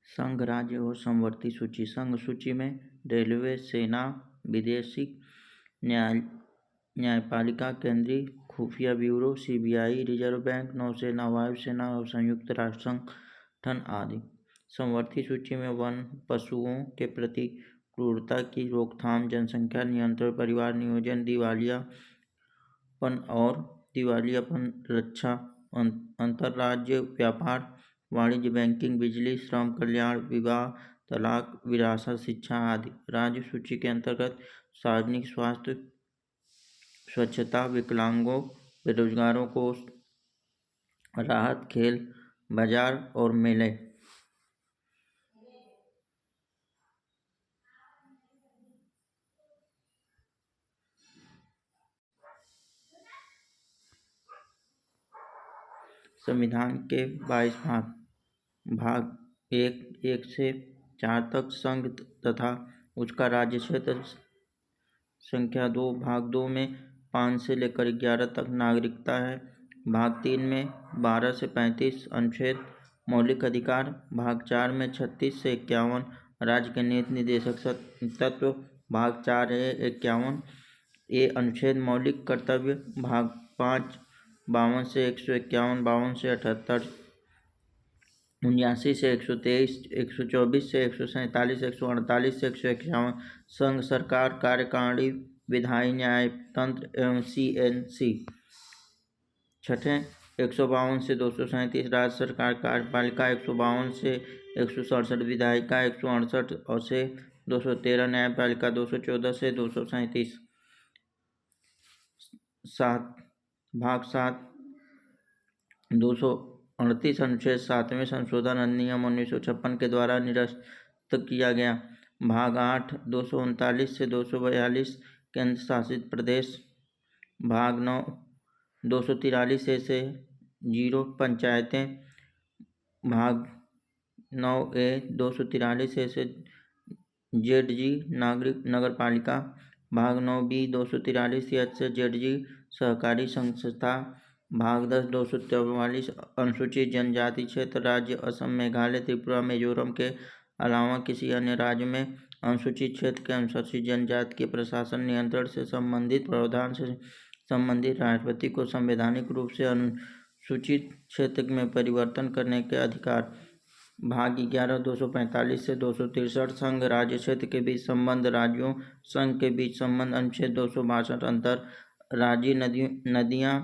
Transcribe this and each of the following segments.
संघ, राज्य और समवर्ती सूची। संघ सूची में रेलवे, सेना, विदेशिक न्यायपालिका, केंद्रीय खुफिया ब्यूरो, सीबीआई, रिजर्व बैंक, नौसेना, वायुसेना और संयुक्त राष्ट्र संगठन आदि। समवर्ती सूची में वन, पशुओं के प्रति क्रूरता की रोकथाम, जनसंख्या नियंत्रण, परिवार नियोजन, दिवालियापन और दिवालियापन रक्षा, अंतर्राज्य व्यापार, वाणिज्य, बैंकिंग, बिजली, श्रम कल्याण, विवाह, तलाक, विरासत, शिक्षा आदि। राज्य सूची के अंतर्गत सार्वजनिक स्वास्थ्य, स्वच्छता, विकलांगों, बेरोजगारों को राहत, खेल, बाजार और मेले। संविधान के 22 भाग। भाग 1 से 4 तक संघ तथा उसका राज्य क्षेत्र। संख्या 2। भाग 2 में 5 से लेकर 11 तक नागरिकता है। भाग 3 में 12 से 35 अनुच्छेद मौलिक अधिकार। भाग 4 में 36 से 51 राज्य के नीति निर्देशक तत्व। भाग 4A 51 अनुच्छेद मौलिक कर्तव्य। भाग 5 52 से 151, 52 से 78, 79 से 123, 124 से 147, 148 से 151 संघ सरकार, कार्यकारिणी, विधायी न्यायतंत्र एवं CNC। 6 152 से 237 राज्य सरकार कार्यपालिका, 152 से 167 विधायिका, 168 से 213 न्यायपालिका, 214 से 237। 7 भाग 7 238 अनुच्छेद 7वें संशोधन अधिनियम 1956 के द्वारा निरस्त किया गया। भाग 8 239 से 242 केंद्र शासित प्रदेश। भाग 9 243 से 0 पंचायतें। भाग 9A 243 से ZG नगरपालिका। भाग 9B 243 से ZG सहकारी संस्था। भाग 10 244 अनुसूचित जनजाति क्षेत्र राज्य असम, मेघालय, त्रिपुरा, मिजोरम के अलावा किसी अन्य राज्य में अनुसूचित क्षेत्र के अनुसूचित जनजाति के प्रशासन नियंत्रण से संबंधित प्रावधान से संबंधित राष्ट्रपति को संवैधानिक रूप से अनुसूचित क्षेत्र में परिवर्तन करने के अधिकार। भाग 11 245 से 263 संघ राज्य क्षेत्र के बीच संबंध, राज्यों संघ के बीच संबंध। अनुच्छेद 262 अंतर राज्यीय नदियां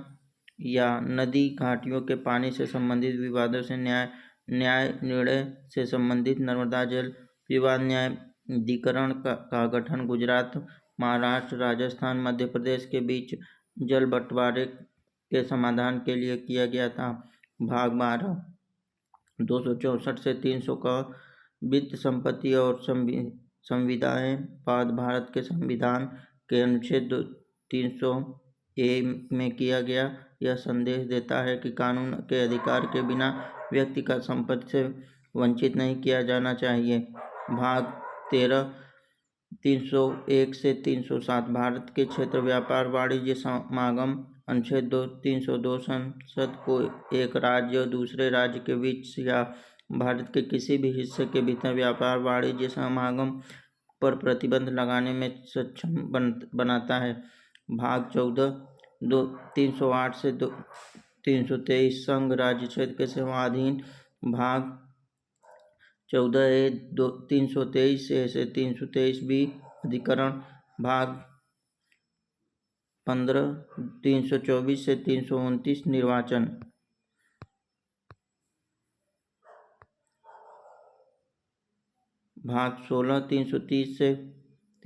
या नदी घाटियों के पानी से संबंधित विवादों से न्याय निर्णय से संबंधित नर्मदा जल विवाद न्यायाधिकरण का गठन गुजरात, महाराष्ट्र, राजस्थान, मध्य प्रदेश के बीच जल बंटवारे के समाधान के लिए किया गया था। भाग 12 264 से 300 का वित्त, संपत्ति और संविदाएं बाद भारत के संविधान के अनुच्छेद 300A में किया गया। यह संदेश देता है कि कानून के अधिकार के बिना व्यक्ति का संपत्ति से वंचित नहीं किया जाना चाहिए। भाग 13 301 से 307 भारत के क्षेत्र, व्यापार, वाणिज्य, समागम। अनुच्छेद 302 संसद को एक राज्य और दूसरे राज्य के बीच या भारत के किसी भी हिस्से के भीतर व्यापार, वाणिज्य, समागम पर प्रतिबंध लगाने में सक्षम बनाता है। भाग 14 308 से 323 संघ राज्य क्षेत्र के सेवाधीन। भाग 14A 323 से 323B अधिकरण। भाग 15 324 से 329 निर्वाचन। भाग 16 330 से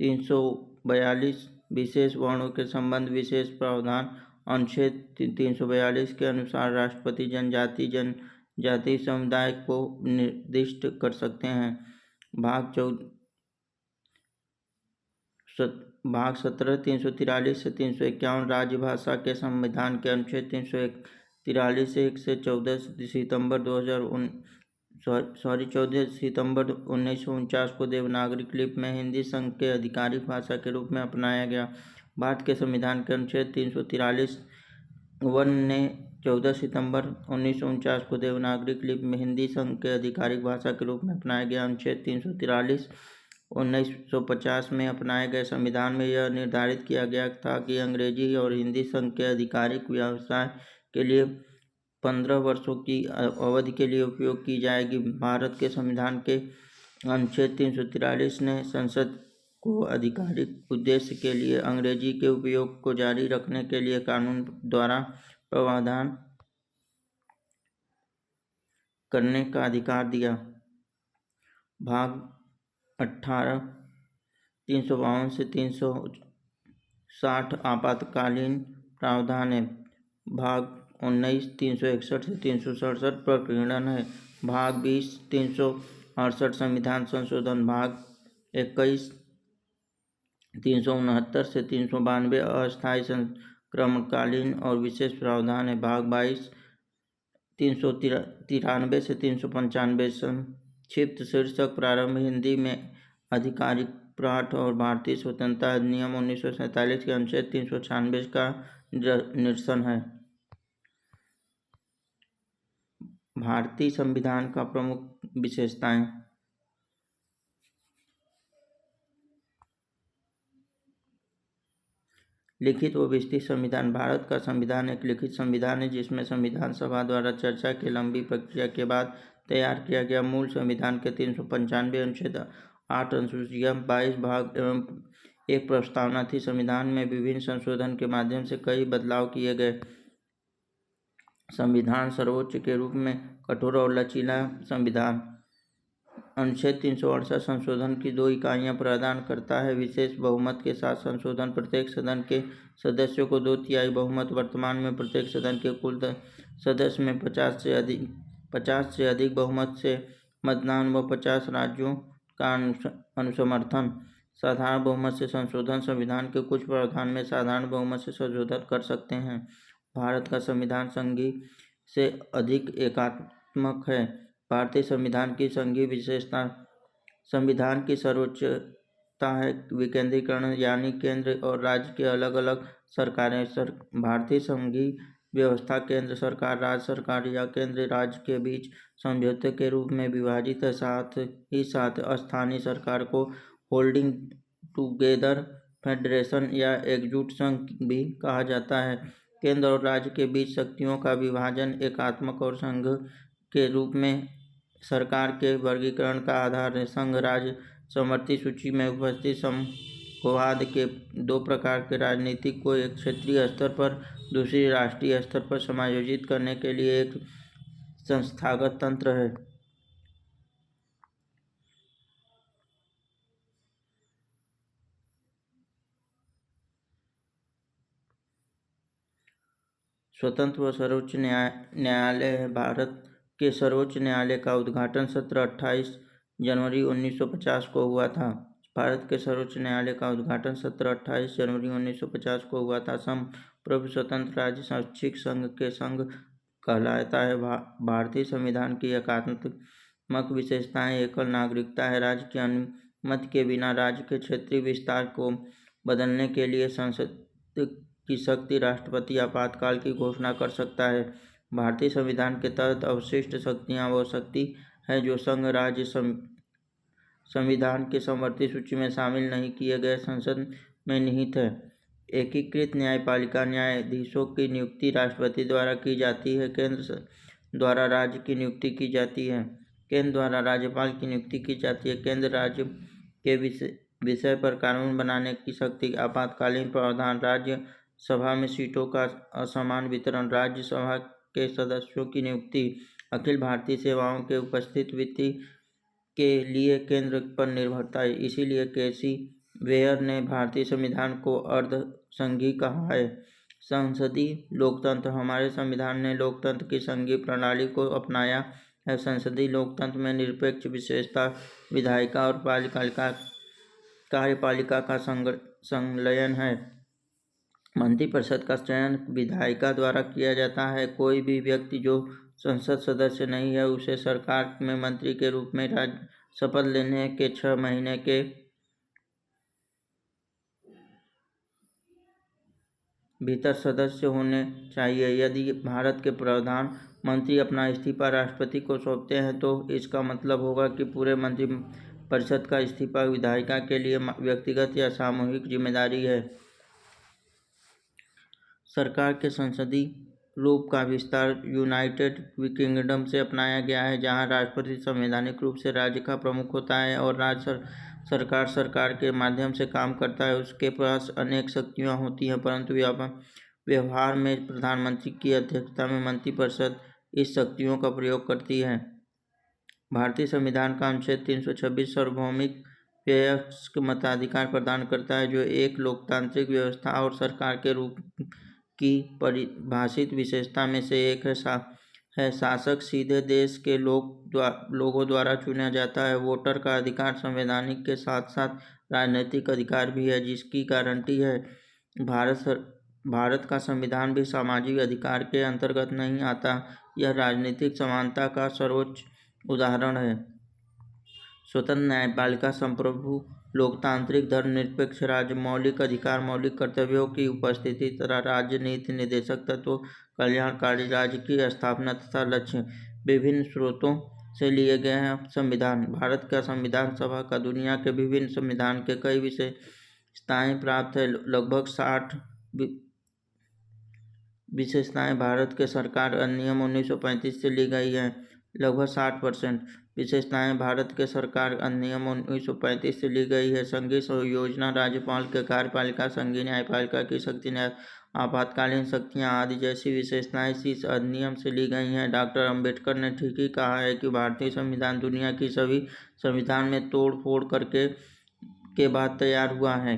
342 विशेष वर्णों के संबंध, विशेष प्रावधान। अनुच्छेद 342 के अनुसार राष्ट्रपति जनजाति समुदाय को निर्दिष्ट कर सकते हैं। भाग 17 343 से 351 राज्य भाषा के संविधान के अनुच्छेद 343 1 से 14 सितंबर 1949 को देवनागरी लिपि में हिंदी संघ के आधिकारिक भाषा के रूप में अपनाया गया। भारत के संविधान के अनुच्छेद 343(1) ने 14 सितंबर 1949 को देवनागरी लिपि में हिंदी संघ के आधिकारिक भाषा के रूप में अपनाया गया। अनुच्छेद 343 1950 में अपनाए गए संविधान में यह निर्धारित किया गया था कि अंग्रेजी और हिंदी संघ के आधिकारिक व्यवसाय के लिए 15 वर्षों की अवधि के लिए उपयोग की जाएगी। भारत के संविधान के अनुच्छेद 343 ने संसद को आधिकारिक उद्देश्य के लिए अंग्रेजी के उपयोग को जारी रखने के लिए कानून द्वारा प्रावधान करने का अधिकार दिया। भाग 18 352 से 360 आपातकालीन प्रावधान है। भाग 19 361 से 367 प्रकीर्णन है। भाग 20 368 संविधान संशोधन। भाग 21 369 से 392 अस्थायी संक्रमणकालीन और विशेष प्रावधान है। भाग 22 393 से 395 संक्षिप्त शीर्षक प्रारंभ हिंदी में आधिकारिक पाठ और भारतीय स्वतंत्रता अधिनियम 1947 के अनुच्छेद 396 का निरसन है। भारतीय संविधान का प्रमुख विशेषताएं। लिखित व विस्तृत संविधान। भारत का संविधान एक लिखित संविधान है जिसमें संविधान सभा द्वारा चर्चा की लंबी प्रक्रिया के बाद तैयार किया गया। मूल संविधान के 395 अनुच्छेद 8 अनुसूचियां 22 भाग एवं एक प्रस्तावना थी। संविधान में विभिन्न संशोधन के माध्यम से कई बदलाव किए गए। संविधान सर्वोच्च के रूप में कठोर और लचीला संविधान। अनुच्छेद 368 संशोधन की 2 इकाइयां प्रदान करता है। विशेष बहुमत के साथ संशोधन। प्रत्येक सदन के सदस्यों को 2/3 बहुमत। वर्तमान में प्रत्येक सदन के कुल सदस्य में 50 से अधिक बहुमत से मतदान व 50 राज्यों का अनुसमर्थन। साधारण बहुमत से संशोधन। संविधान के कुछ प्रावधान में साधारण बहुमत से संशोधन कर सकते हैं। भारत का संविधान संघीय से अधिक एकात्मक है। भारतीय संविधान की संघीय विशेषता। संविधान की सर्वोच्चता है विकेंद्रीकरण, यानी केंद्र और राज्य के अलग अलग सरकारें। भारतीय संघीय व्यवस्था केंद्र सरकार, राज्य सरकार या केंद्र राज्य के बीच समझौते के रूप में विभाजित है। साथ ही साथ स्थानीय सरकार को होल्डिंग टुगेदर फेडरेशन या एकजुट संघ भी कहा जाता है। केंद्र और राज्य के बीच शक्तियों का विभाजन एकात्मक और संघ के रूप में सरकार के वर्गीकरण का आधार है। संघ राज्य समवर्ती सूची में उपस्थित संघवाद के 2 प्रकार के राजनीतिक को एक क्षेत्रीय स्तर पर, दूसरी राष्ट्रीय स्तर पर समायोजित करने के लिए एक संस्थागत तंत्र है। स्वतंत्र व सर्वोच्च न्यायालय है। भारत के सर्वोच्च न्यायालय का उद्घाटन सत्र 28 जनवरी 1950 को हुआ था। भारत के सर्वोच्च न्यायालय का उद्घाटन सत्र 28 जनवरी 1950 को हुआ था। संप्रभु स्वतंत्र राज्य शैक्षिक संघ के संघ कहलाता है। भारतीय संविधान की एकात्मक विशेषताएं। एकल नागरिकता है। राज्य की अनुमति के बिना राज्य के क्षेत्रीय विस्तार को बदलने के लिए संसद की शक्ति। राष्ट्रपति आपातकाल की घोषणा कर सकता है। भारतीय संविधान के तहत अवशिष्ट शक्तियां वो शक्ति है जो संघ राज्य संविधान के समवर्ती सूची में शामिल नहीं किए गए संसद में निहित है। एकीकृत न्यायपालिका। न्यायाधीशों की नियुक्ति राष्ट्रपति द्वारा की जाती है। केंद्र द्वारा राज्य की नियुक्ति की जाती है। केंद्र द्वारा राज्यपाल की नियुक्ति की जाती है। केंद्र राज्य के विषय पर कानून बनाने की शक्ति। आपातकालीन प्रावधान। राज्य सभा में सीटों का असमान वितरण। राज्य सभा के सदस्यों की नियुक्ति अखिल भारतीय सेवाओं के उपस्थित वित्त के लिए केंद्र पर निर्भरता है। इसीलिए केसी वेयर ने भारतीय संविधान को अर्ध संघीय कहा है। संसदीय लोकतंत्र। हमारे संविधान ने लोकतंत्र की संघीय प्रणाली को अपनाया है। संसदीय लोकतंत्र में निरपेक्ष विशेषता, विधायिका और कार्यपालिका का संलयन है। मंत्रिपरिषद का चयन विधायिका द्वारा किया जाता है। कोई भी व्यक्ति जो संसद सदस्य नहीं है उसे सरकार में मंत्री के रूप में शपथ लेने के 6 महीने के भीतर सदस्य होने चाहिए। यदि भारत के प्रधानमंत्री अपना इस्तीफा राष्ट्रपति को सौंपते हैं तो इसका मतलब होगा कि पूरे मंत्रिपरिषद का इस्तीफा विधायिका के लिए व्यक्तिगत या सामूहिक जिम्मेदारी है। सरकार के संसदीय रूप का विस्तार यूनाइटेड किंगडम से अपनाया गया है, जहां राष्ट्रपति संवैधानिक रूप से राज्य का प्रमुख होता है और राज्य सरकार के माध्यम से काम करता है। उसके पास अनेक शक्तियां होती हैं, परंतु व्यवहार में प्रधानमंत्री की अध्यक्षता में मंत्रिपरिषद इस शक्तियों का प्रयोग करती है। भारतीय संविधान का अनुच्छेद 326 सार्वभौमिक वयस्क मताधिकार प्रदान करता है, जो एक लोकतांत्रिक व्यवस्था और सरकार के रूप की परिभाषित विशेषता में से एक है। शासक सीधे देश के लोगों द्वारा चुना जाता है। वोटर का अधिकार संवैधानिक के साथ साथ राजनीतिक अधिकार भी है, जिसकी गारंटी है। भारत का संविधान भी सामाजिक अधिकार के अंतर्गत नहीं आता। यह राजनीतिक समानता का सर्वोच्च उदाहरण है। स्वतंत्र न्यायपालिका, संप्रभु लोकतांत्रिक धर्मनिरपेक्ष राज्य, मौलिक अधिकार, मौलिक कर्तव्यों की उपस्थिति तथा राज्य नीति निर्देशक तत्व, कल्याणकारी राज्य की स्थापना तथा लक्ष्य विभिन्न स्रोतों से लिए गए हैं। संविधान। भारत का संविधान सभा का दुनिया के विभिन्न संविधान के कई विशेषताएं प्राप्त है। लगभग 60 विशेषताएं भारत के सरकार अधिनियम 1935 से ली गई हैं। लगभग 60% विशेषताएं भारत के सरकार अधिनियम 1935 से ली गई है। संघीय योजना, राज्यपाल के कार्यपालिका, संघीय न्यायपालिका की शक्ति, आपातकालीन शक्तियां आदि जैसी विशेषताएं इस अधिनियम से ली गई हैं। डॉक्टर अम्बेडकर ने ठीक ही कहा है कि भारतीय संविधान दुनिया की सभी संविधान में तोड़ फोड़ करके के बाद तैयार हुआ है।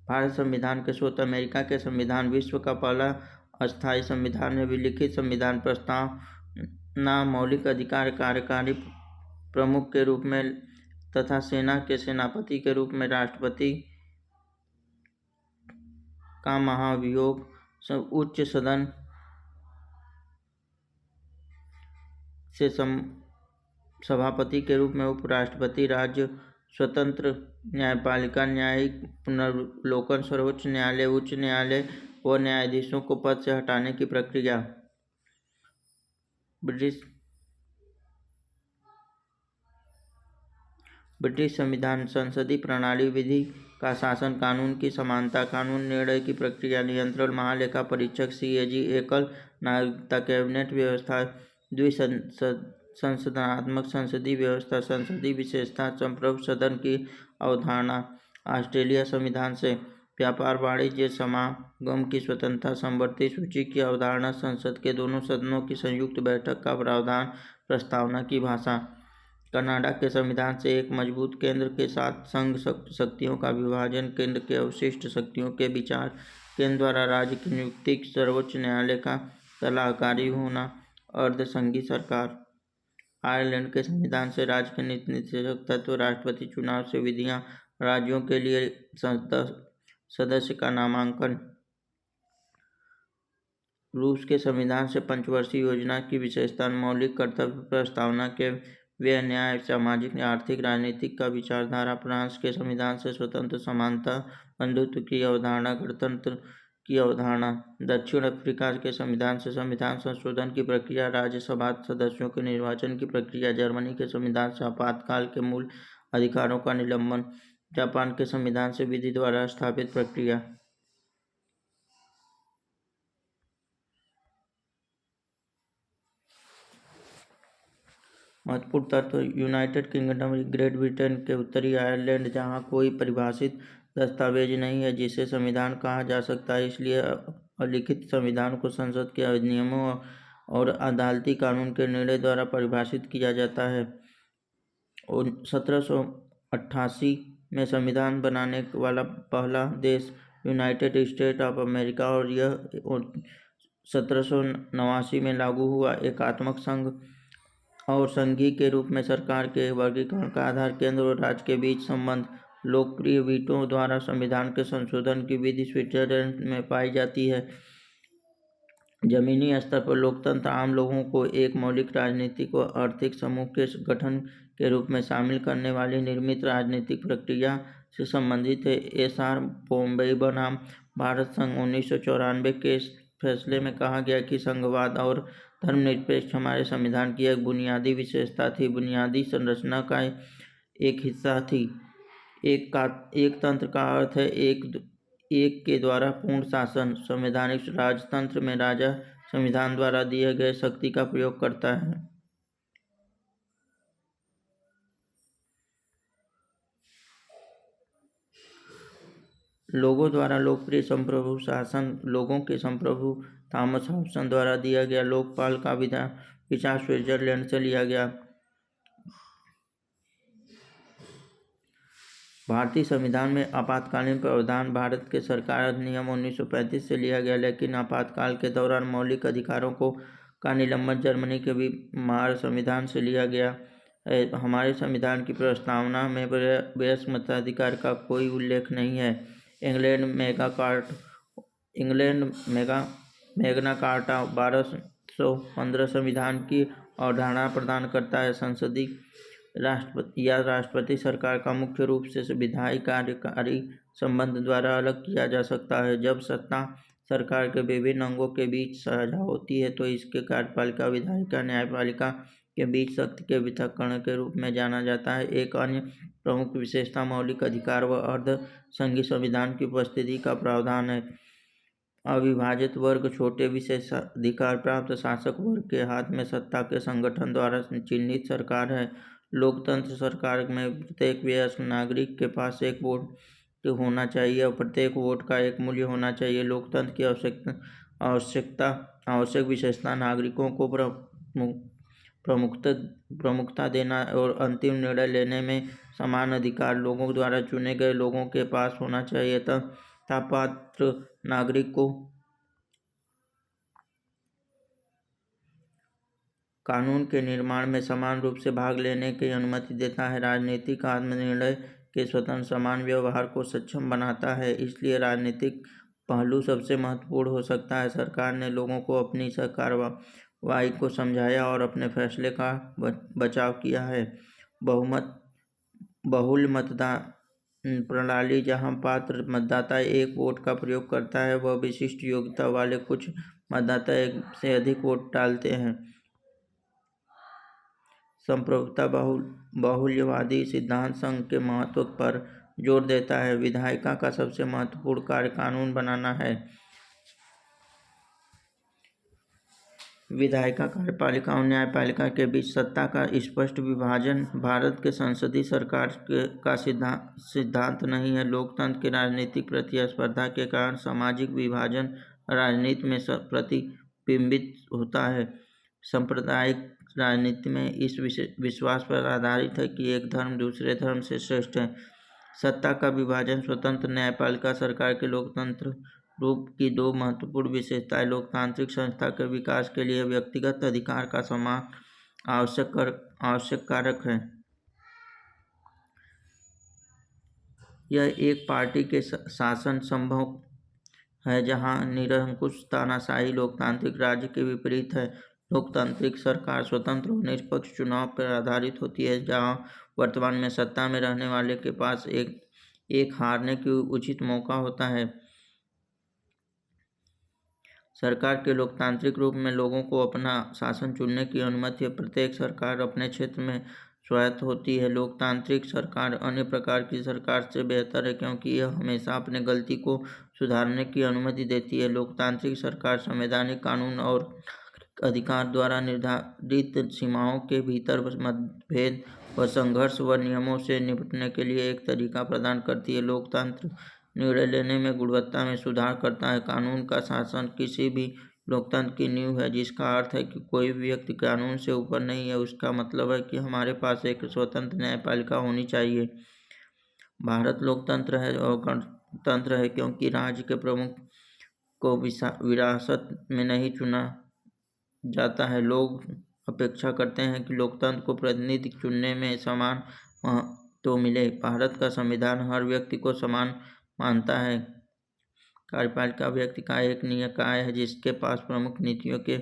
भारत संविधान के स्रोत। अमेरिका के संविधान विश्व का पहला अस्थायी संविधान है। विलिखित संविधान प्रस्तावना मौलिक अधिकार, कार्यकारी प्रमुख के रूप में तथा सेना के सेनापति के रूप में राष्ट्रपति का महाभियोग, उच्च सदन से सभापति के रूप में उपराष्ट्रपति, राज्य स्वतंत्र न्यायपालिका, न्यायिक पुनर्विलोकन, सर्वोच्च न्यायालय, उच्च न्यायालय व न्यायाधीशों को पद से हटाने की प्रक्रिया। ब्रिटिश संविधान। संसदीय प्रणाली, विधि का शासन, कानून की समानता, कानून निर्णय की प्रक्रिया, नियंत्रण, महालेखा परीक्षक, CAG, एकल नागरिकता, कैबिनेट व्यवस्था, द्विसंसदनात्मक संसदीय व्यवस्था, संसदीय विशेषता, संप्रभु सदन की अवधारणा। ऑस्ट्रेलिया संविधान से व्यापार, वाणिज्य, समागम की स्वतंत्रता, समवर्ती सूची की अवधारणा, संसद के दोनों सदनों की संयुक्त बैठक का प्रावधान, प्रस्तावना की भाषा। कनाडा के संविधान से एक मजबूत केंद्र के साथ संघ शक्तियों का विभाजन, केंद्र के अवशिष्ट शक्तियों के विचार, केंद्र द्वारा राज्य की नियुक्ति, सर्वोच्च न्यायालय का सलाहकारी होना, अर्धसंघीय सरकार। आयरलैंड के संविधान से राज्य के नीति निर्देशक तत्व, राष्ट्रपति चुनाव से विधियां, राज्यों के लिए सदस्य का नामांकन। रूस के संविधान से पंचवर्षीय योजना की विशेषता, मौलिक कर्तव्य, प्रस्तावना के व्यय, न्याय, सामाजिक, आर्थिक, राजनीतिक का विचारधारा। फ्रांस के संविधान से स्वतंत्र, समानता, बंधुत्व की अवधारणा, गणतंत्र की अवधारणा। दक्षिण अफ्रीका के संविधान से संविधान संशोधन की प्रक्रिया, राज्यसभा सदस्यों के निर्वाचन की प्रक्रिया। जर्मनी के संविधान से आपातकाल के मूल अधिकारों का निलंबन। जापान के संविधान से विधि द्वारा स्थापित प्रक्रिया। महत्वपूर्ण तत्व। यूनाइटेड किंगडम, ग्रेट ब्रिटेन के उत्तरी आयरलैंड, जहां कोई परिभाषित दस्तावेज नहीं है जिसे संविधान कहा जा सकता है, इसलिए अलिखित संविधान को संसद के अधिनियमों और अदालती कानून के निर्णय द्वारा परिभाषित किया जाता है। 1788 में संविधान बनाने वाला पहला देश यूनाइटेड स्टेट ऑफ अमेरिका और यह 1789 में लागू हुआ। एकात्मक संघ और संघीय के रूप में सरकार के वर्गीकरण का आधार केंद्र और राज्य के बीच संबंध। लोकप्रिय वीटो द्वारा संविधान के संशोधन की विधि स्विट्जरलैंड में पाई जाती है। जमीनी स्तर पर लोकतंत्र आम लोगों को एक मौलिक राजनीतिक व आर्थिक समूह के गठन के रूप में शामिल करने वाली निर्मित राजनीतिक प्रक्रिया। से संबंधित है। एस.आर. बोम्बे बनाम भारत संघ 1994 के फैसले में कहा गया कि संघवाद और धर्मनिरपेक्ष हमारे संविधान की एक बुनियादी विशेषता थी, बुनियादी संरचना का एक हिस्सा थी। एक तंत्र का अर्थ है एक के द्वारा पूर्ण शासन। संवैधानिक राजतंत्र में राजा संविधान द्वारा दिए गए शक्ति का प्रयोग करता है। लोगों द्वारा लोकप्रिय संप्रभु शासन लोगों के संप्रभु थॉमस हॉब्सन द्वारा दिया गया लोकपाल का विचार स्विट्जरलैंड से लिया गया। भारतीय संविधान में आपातकालीन प्रावधान भारत के सरकार अधिनियम 1935 से लिया गया, लेकिन आपातकाल के दौरान मौलिक अधिकारों का निलंबन जर्मनी के वीमार संविधान से लिया गया है। हमारे संविधान की प्रस्तावना में वयस्क मताधिकार का कोई उल्लेख नहीं है। इंग्लैंड मैग्ना कार्टा 1215 संविधान की अवधारणा प्रदान करता है। संसदीय राष्ट्रपति सरकार का मुख्य रूप से विधायी कार्यकारी संबंध द्वारा अलग किया जा सकता है। जब सत्ता सरकार के विभिन्न अंगों के बीच साझा होती है तो इसके कार्यपालिका, विधायिका, न्यायपालिका के बीच शक्ति के पृथक्करण के रूप में जाना जाता है। एक अन्य प्रमुख विशेषता मौलिक अधिकार व अर्ध संघीय संविधान की उपस्थिति का प्रावधान है। अविभाजित वर्ग छोटे विशेषाधिकार प्राप्त शासक वर्ग के हाथ में सत्ता के संगठन द्वारा चिन्हित सरकार है। लोकतंत्र सरकार में प्रत्येक वयस्क नागरिक के पास एक वोट होना चाहिए और प्रत्येक वोट का एक मूल्य होना चाहिए। लोकतंत्र की आवश्यक विशेषता नागरिकों को प्रमुखता देना और अंतिम निर्णय लेने में समान अधिकार लोगों द्वारा चुने गए लोगों के पास होना चाहिए तथा पात्र नागरिक को कानून के निर्माण में समान रूप से भाग लेने की अनुमति देता है। राजनीतिक आत्मनिर्णय के स्वतंत्र समान व्यवहार को सक्षम बनाता है, इसलिए राजनीतिक पहलू सबसे महत्वपूर्ण हो सकता है। सरकार ने लोगों को अपनी कार्रवाई को समझाया और अपने फैसले का बचाव किया है। बहुल मतदान प्रणाली, जहां पात्र मतदाता एक वोट का प्रयोग करता है वह विशिष्ट योग्यता वाले कुछ मतदाता एक से अधिक वोट डालते हैं। संप्रभुता बहुल्यवादी सिद्धांत संघ के महत्व पर जोर देता है। विधायिका का सबसे महत्वपूर्ण कार्य कानून बनाना है। विधायिका, कार्यपालिका और न्यायपालिका के बीच सत्ता का स्पष्ट विभाजन भारत के संसदीय सरकार का सिद्धांत नहीं है। लोकतंत्र की राजनीतिक प्रतिस्पर्धा के कारण सामाजिक विभाजन राजनीति में प्रतिबिंबित होता है। सांप्रदायिक राजनीति में इस विश्वास पर आधारित है कि एक धर्म दूसरे धर्म से श्रेष्ठ है। सत्ता का विभाजन स्वतंत्र न्यायपालिका सरकार के लोकतंत्र रूप की दो महत्वपूर्ण विशेषताएं लोकतांत्रिक संस्था के विकास के लिए व्यक्तिगत अधिकार का सम्मान आवश्यक कारक है। यह एक पार्टी के शासन संभव है जहां निरंकुश तानाशाही लोकतांत्रिक राज्य के विपरीत है। लोकतांत्रिक सरकार स्वतंत्र और निष्पक्ष चुनाव पर आधारित होती है, जहां वर्तमान में सत्ता में रहने वाले के पास एक हारने की उचित मौका होता है। सरकार के लोकतांत्रिक रूप में लोगों को अपना शासन चुनने की अनुमति है। प्रत्येक सरकार अपने क्षेत्र में स्वायत्त होती है। लोकतांत्रिक सरकार अन्य प्रकार की सरकार से बेहतर है क्योंकि यह हमेशा अपने गलती को सुधारने की अनुमति देती है। लोकतांत्रिक सरकार संवैधानिक कानून और अधिकार द्वारा निर्धारित सीमाओं के भीतर मतभेद व संघर्ष व नियमों से निपटने के लिए एक तरीका प्रदान करती है। लोकतंत्र निर्णय लेने में गुणवत्ता में सुधार करता है। कानून का शासन किसी भी लोकतंत्र की नींव है, जिसका अर्थ है कि कोई भी व्यक्ति कानून से ऊपर नहीं है। उसका मतलब है कि हमारे पास एक स्वतंत्र न्यायपालिका होनी चाहिए। भारत लोकतंत्र है और गणतंत्र है क्योंकि राज्य के प्रमुख को विरासत में नहीं चुना जाता है। लोग अपेक्षा करते हैं कि लोकतंत्र को प्रतिनिधि चुनने में समान महत्व मिले। भारत का संविधान हर व्यक्ति को समान मानता है। कार्यपालिका व्यक्ति का एक निकाय है जिसके पास प्रमुख नीतियों के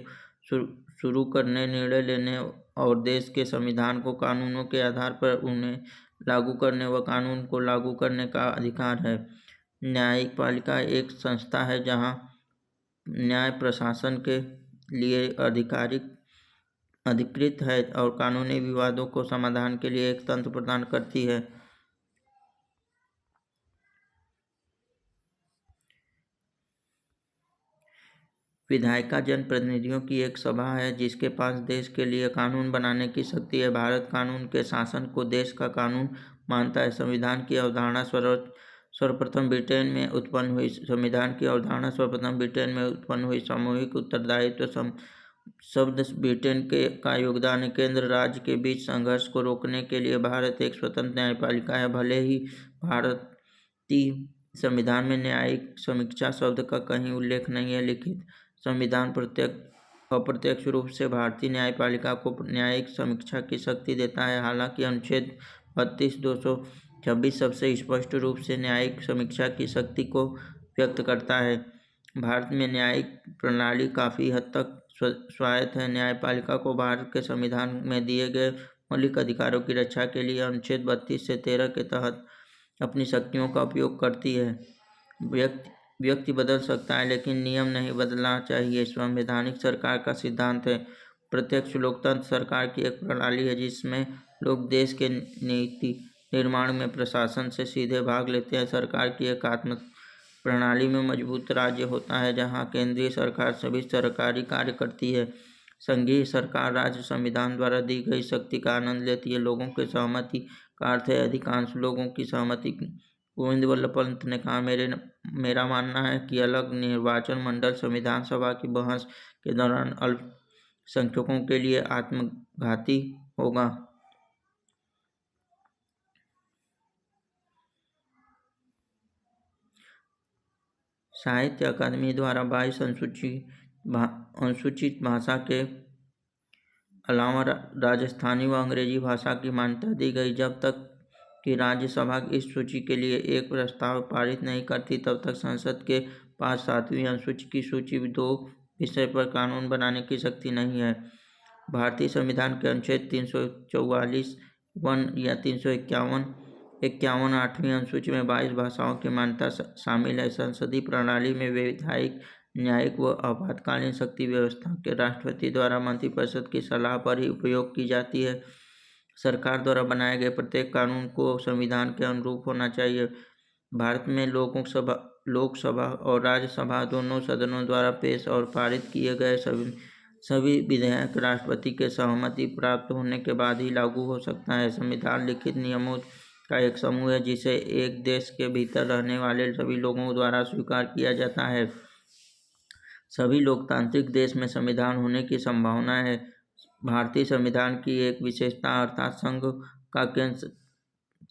शुरू करने, निर्णय लेने और देश के संविधान को कानूनों के आधार पर उन्हें लागू करने व कानून को लागू करने का अधिकार है। न्यायिक पालिका एक संस्था है जहां न्याय प्रशासन के लिए अधिकृत है और कानूनी विवादों को समाधान के लिए एक तंत्र प्रदान करती है। विधायिका जनप्रतिनिधियों की एक सभा है जिसके पास देश के लिए कानून बनाने की शक्ति है। भारत कानून के शासन को देश का कानून मानता है। संविधान की अवधारणा सर्वप्रथम ब्रिटेन में उत्पन्न हुई। संविधान की अवधारणा सर्वप्रथम ब्रिटेन में उत्पन्न हुई। सामूहिक उत्तरदायित्व शब्द ब्रिटेन का योगदान है। केंद्र राज्य के बीच संघर्ष को रोकने के लिए भारत एक स्वतंत्र न्यायपालिका है। भले ही भारतीय संविधान में न्यायिक समीक्षा शब्द का कहीं उल्लेख नहीं है, लिखित संविधान अप्रत्यक्ष रूप से भारतीय न्यायपालिका को न्यायिक समीक्षा की शक्ति देता है। हालांकि अनुच्छेद 32(226) सबसे स्पष्ट रूप से न्यायिक समीक्षा की शक्ति को व्यक्त करता है। भारत में न्यायिक प्रणाली काफ़ी हद तक स्वायत्त है। न्यायपालिका को भारत के संविधान में दिए गए मौलिक अधिकारों की रक्षा के लिए अनुच्छेद 32 से 13 के तहत अपनी शक्तियों का उपयोग करती है। व्यक्ति बदल सकता है लेकिन नियम नहीं बदलना चाहिए, संवैधानिक सरकार का सिद्धांत है। प्रत्यक्ष लोकतंत्र सरकार की एक प्रणाली है जिसमें लोग देश के नीति निर्माण में प्रशासन से सीधे भाग लेते हैं। सरकार की एकात्मक प्रणाली में मजबूत राज्य होता है जहां केंद्रीय सरकार सभी सरकारी कार्य करती है। संघीय सरकार राज्य संविधान द्वारा दी गई शक्ति का आनंद लेती है। लोगों की सहमति का अर्थ है अधिकांश लोगों की सहमति। गोविंद वल्लभ पंत ने कहा, मेरा मानना है कि अलग निर्वाचन मंडल संविधान सभा की बहस के दौरान अल्पसंख्यकों के लिए आत्मघाती होगा। साहित्य अकादमी द्वारा 22 अनुसूचित भाषा के अलावा राजस्थानी व अंग्रेजी भाषा की मान्यता दी गई। जब तक कि राज्यसभा इस सूची के लिए एक प्रस्ताव पारित नहीं करती तब तक संसद के पास 7वीं अनुसूची की सूची 2 विषय पर कानून बनाने की शक्ति नहीं है। भारतीय संविधान के अनुच्छेद 344(1) या 351 8वीं अनुसूची में 22 भाषाओं की मान्यता शामिल है। संसदीय प्रणाली में विधायिक, न्यायिक व आपातकालीन शक्ति व्यवस्था के राष्ट्रपति द्वारा मंत्रिपरिषद की सलाह पर ही उपयोग की जाती है। सरकार द्वारा बनाए गए प्रत्येक कानून को संविधान के अनुरूप होना चाहिए। भारत में लोकसभा और राज्यसभा दोनों सदनों द्वारा पेश और पारित किए गए सभी विधेयक राष्ट्रपति के सहमति प्राप्त होने के बाद ही लागू हो सकता है। संविधान लिखित नियमों का एक समूह है जिसे एक देश के भीतर रहने वाले सभी लोगों द्वारा स्वीकार किया जाता है। सभी लोकतांत्रिक देश में संविधान होने की संभावना है। भारतीय संविधान की एक विशेषता अर्थात संघ का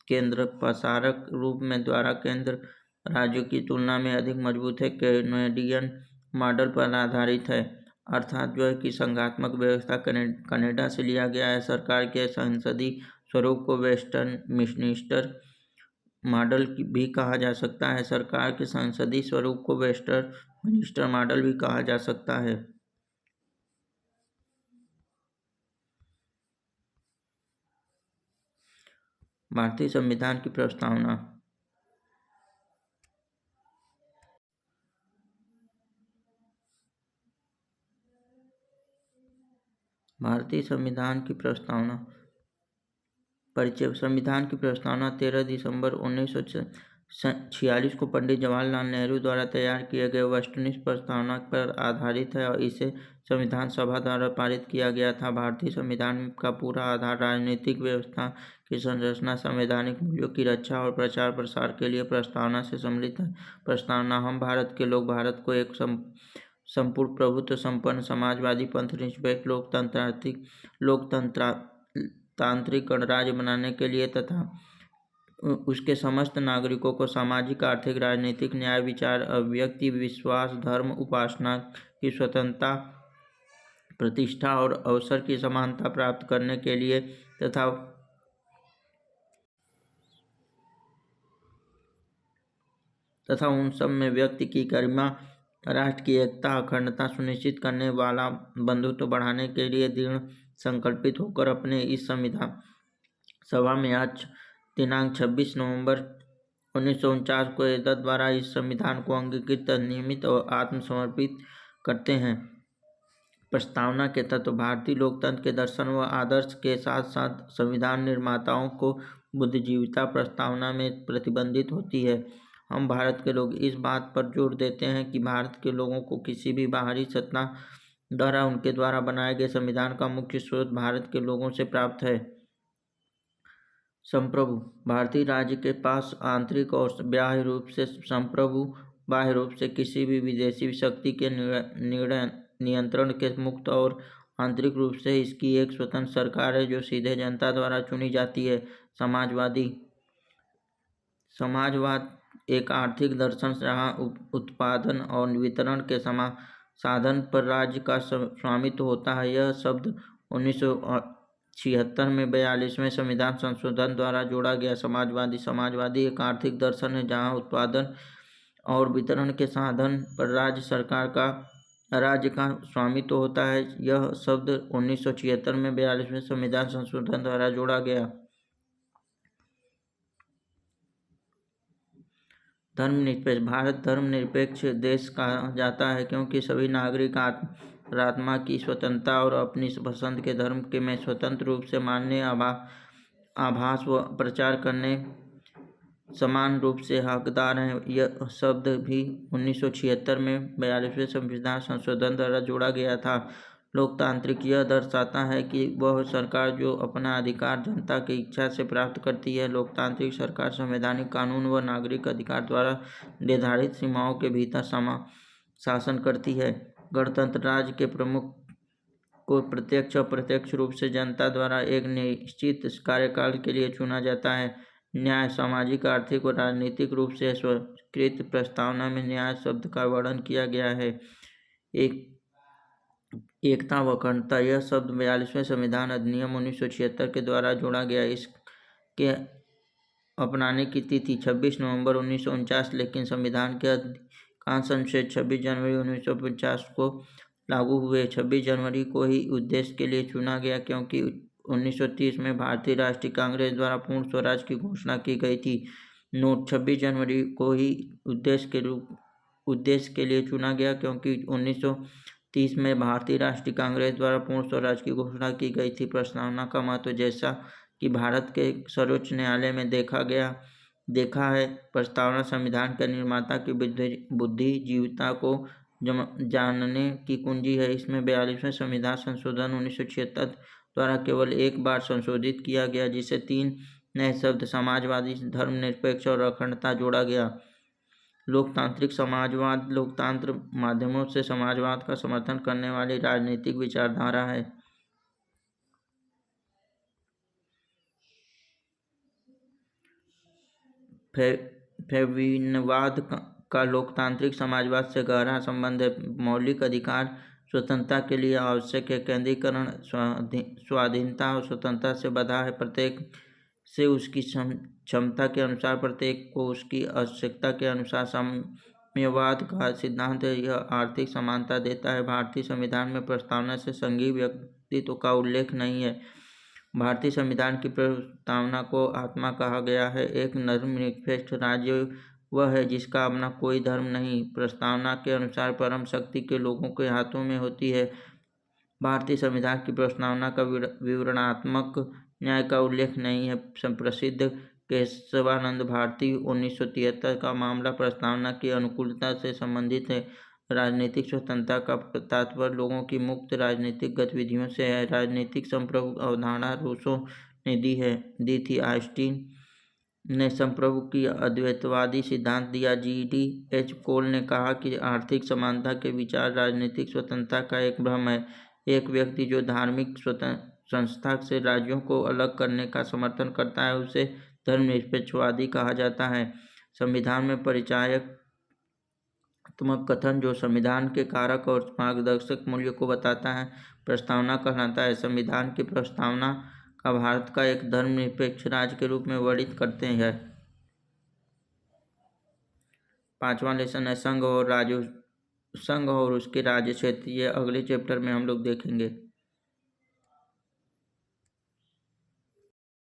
केंद्र प्रसारक रूप में द्वारा केंद्र राज्यों की तुलना में अधिक मजबूत है। कैनेडियन मॉडल पर आधारित है, अर्थात जो है कि संघात्मक व्यवस्था कनाडा से लिया गया है। सरकार के संसदीय स्वरूप को वेस्टमिनिस्टर मॉडल भी कहा जा सकता है। सरकार के संसदीय स्वरूप को वेस्टमिनिस्टर मॉडल भी कहा जा सकता है। भारतीय संविधान की प्रस्तावना। भारतीय संविधान की प्रस्तावना परिचय। संविधान की प्रस्तावना 13 दिसंबर 1946 को पंडित जवाहरलाल नेहरू द्वारा तैयार किए गए वेस्टमिनिस्टर प्रस्तावना पर आधारित है और इसे संविधान सभा द्वारा पारित किया गया था। भारतीय संविधान का पूरा आधार राजनीतिक व्यवस्था की संरचना, संवैधानिक मूल्यों की रक्षा और प्रचार प्रसार के लिए प्रस्तावना से सम्मिलित है। प्रस्तावना। हम भारत के लोग भारत को एक संपूर्ण प्रभुत्व संपन्न समाजवादी पंथ-निरपेक्ष लोकतांत्रिक गणराज्य बनाने के लिए तथा उसके समस्त नागरिकों को सामाजिक, आर्थिक, राजनीतिक न्याय, विचार अभिव्यक्ति, विश्वास, धर्म, उपासना की स्वतंत्रता, प्रतिष्ठा और अवसर की समानता प्राप्त करने के लिए तथा उन सब में व्यक्ति की गरिमा, राष्ट्र की एकता, अखंडता सुनिश्चित करने वाला बंधुत्व बढ़ाने के लिए दृढ़ संकल्पित होकर अपने इस संविधान सभा में आज दिनांक 26 नवंबर 1949 को एतद द्वारा इस संविधान को अंगीकृत, नियमित और आत्मसमर्पित करते हैं। प्रस्तावना के तत्व: भारतीय लोकतंत्र के दर्शन व आदर्श के साथ साथ संविधान निर्माताओं को बुद्धिजीविता प्रस्तावना में प्रतिबंधित होती है। हम भारत के लोग इस बात पर जोर देते हैं कि भारत के लोगों को किसी भी बाहरी सत्ता द्वारा उनके द्वारा बनाए गए संविधान का मुख्य स्रोत भारत के लोगों से प्राप्त है। संप्रभु: भारतीय राज्य के पास आंतरिक और बाह्य रूप से संप्रभु, बाह्य रूप से किसी भी विदेशी शक्ति के नियंत्रण के मुक्त और आंतरिक रूप से इसकी एक स्वतंत्र सरकार है जो सीधे जनता द्वारा चुनी जाती है। समाजवाद एक आर्थिक दर्शन जहाँ उत्पादन और वितरण के साधन पर राज्य का स्वामित्व होता है। यह शब्द 1976 में 42वें संविधान संशोधन द्वारा जोड़ा गया। समाजवादी एक आर्थिक दर्शन है जहाँ उत्पादन और वितरण के साधन पर राज्य का स्वामित्व होता है। यह शब्द 1976 में 42वें संविधान संशोधन द्वारा जोड़ा गया। धर्मनिरपेक्ष: भारत धर्मनिरपेक्ष देश कहा जाता है क्योंकि सभी नागरिक आत्मा की स्वतंत्रता और अपनी पसंद के धर्म के में स्वतंत्र रूप से मानने, आभास व प्रचार करने समान रूप से हकदार हैं। यह शब्द भी 1976 में 42वें संविधान संशोधन द्वारा जोड़ा गया था। लोकतांत्रिक: यह दर्शाता है कि वह सरकार जो अपना अधिकार जनता की इच्छा से प्राप्त करती है। लोकतांत्रिक सरकार संवैधानिक कानून व नागरिक अधिकार द्वारा निर्धारित सीमाओं के भीतर शासन करती है। गणतंत्र: राज्य के प्रमुख को प्रत्यक्ष अप्रत्यक्ष रूप से जनता द्वारा एक निश्चित कार्यकाल के लिए चुना जाता है। न्याय: सामाजिक, आर्थिक और राजनीतिक रूप से स्वीकृत प्रस्तावना में न्याय शब्द का वर्णन किया गया है। एकता व अखंडता: यह शब्द 42वें संविधान अधिनियम 1976 के द्वारा जोड़ा गया। इसके अपनाने की तिथि 26 नवंबर 1949, लेकिन संविधान के अधिकांश अनुच्छेद 26 जनवरी 1950 को लागू हुए। 26 जनवरी को ही उद्देश्य के लिए चुना गया क्योंकि 1930 में भारतीय राष्ट्रीय कांग्रेस द्वारा पूर्ण स्वराज की घोषणा की गई थी। नोट: 26 जनवरी को ही उद्देश्य के लिए चुना गया क्योंकि 1930 में भारतीय राष्ट्रीय कांग्रेस द्वारा पूर्ण स्वराज की घोषणा की गई थी। प्रस्तावना का महत्व: जैसा कि भारत के सर्वोच्च न्यायालय में देखा है, प्रस्तावना संविधान के निर्माता की बुद्धिजीविता को जानने की कुंजी है। इसमें 42वें संविधान संशोधन 1976 द्वारा केवल एक बार संशोधित किया गया, जिसे 3 नए शब्द समाजवादी, धर्मनिरपेक्ष और अखंडता जोड़ा गया। लोकतांत्रिक समाजवाद लोकतांत्र माध्यमों से समाजवाद का समर्थन करने वाली राजनीतिक विचारधारा है। फेविनवाद का लोकतांत्रिक समाजवाद से गहरा संबंध है। मौलिक अधिकार स्वतंत्रता के लिए आवश्यक है। केंद्रीकरण स्वाधीनता और स्वतंत्रता से बधा है। प्रत्येक से उसकी क्षमता के अनुसार, प्रत्येक को उसकी आवश्यकता के अनुसार। साम्यवाद का सिद्धांत है। यह आर्थिक समानता देता है। भारतीय संविधान में प्रस्तावना से संघीय व्यक्तित्व का उल्लेख नहीं है। भारतीय संविधान की प्रस्तावना को आत्मा कहा गया है। एक धर्मनिरपेक्ष राज्य वह है जिसका अपना कोई धर्म नहीं। प्रस्तावना के अनुसार परम शक्ति के लोगों के हाथों में होती है। भारतीय संविधान की प्रस्तावना का विवरणात्मक न्याय का उल्लेख नहीं है। प्रसिद्ध केशवानंद भारती 1973 का मामला प्रस्तावना की अनुकूलता से संबंधित है। राजनीतिक स्वतंत्रता का तात्पर्य लोगों की मुक्त राजनीतिक गतिविधियों से है। राजनीतिक संप्रभु अवधारणा रूसो ने दी थी। आइंस्टीन ने संप्रभु की अद्वैतवादी सिद्धांत दिया। G.D.H. कोल ने कहा कि आर्थिक समानता के विचार राजनीतिक स्वतंत्रता का एक भ्रम है। एक व्यक्ति जो धार्मिक संस्था से राज्यों को अलग करने का समर्थन करता है उसे धर्मनिरपेक्षवादी कहा जाता है। संविधान में परिचयात्मक कथन जो संविधान के कारक और मार्गदर्शक मूल्य को बताता है, प्रस्तावना कहलाता है। संविधान की प्रस्तावना का भारत का एक धर्मनिरपेक्ष राज्य के रूप में वर्णित करते हैं। 5वां लेसन है संघ और उसके राज्य क्षेत्र। ये अगले चैप्टर में हम लोग देखेंगे।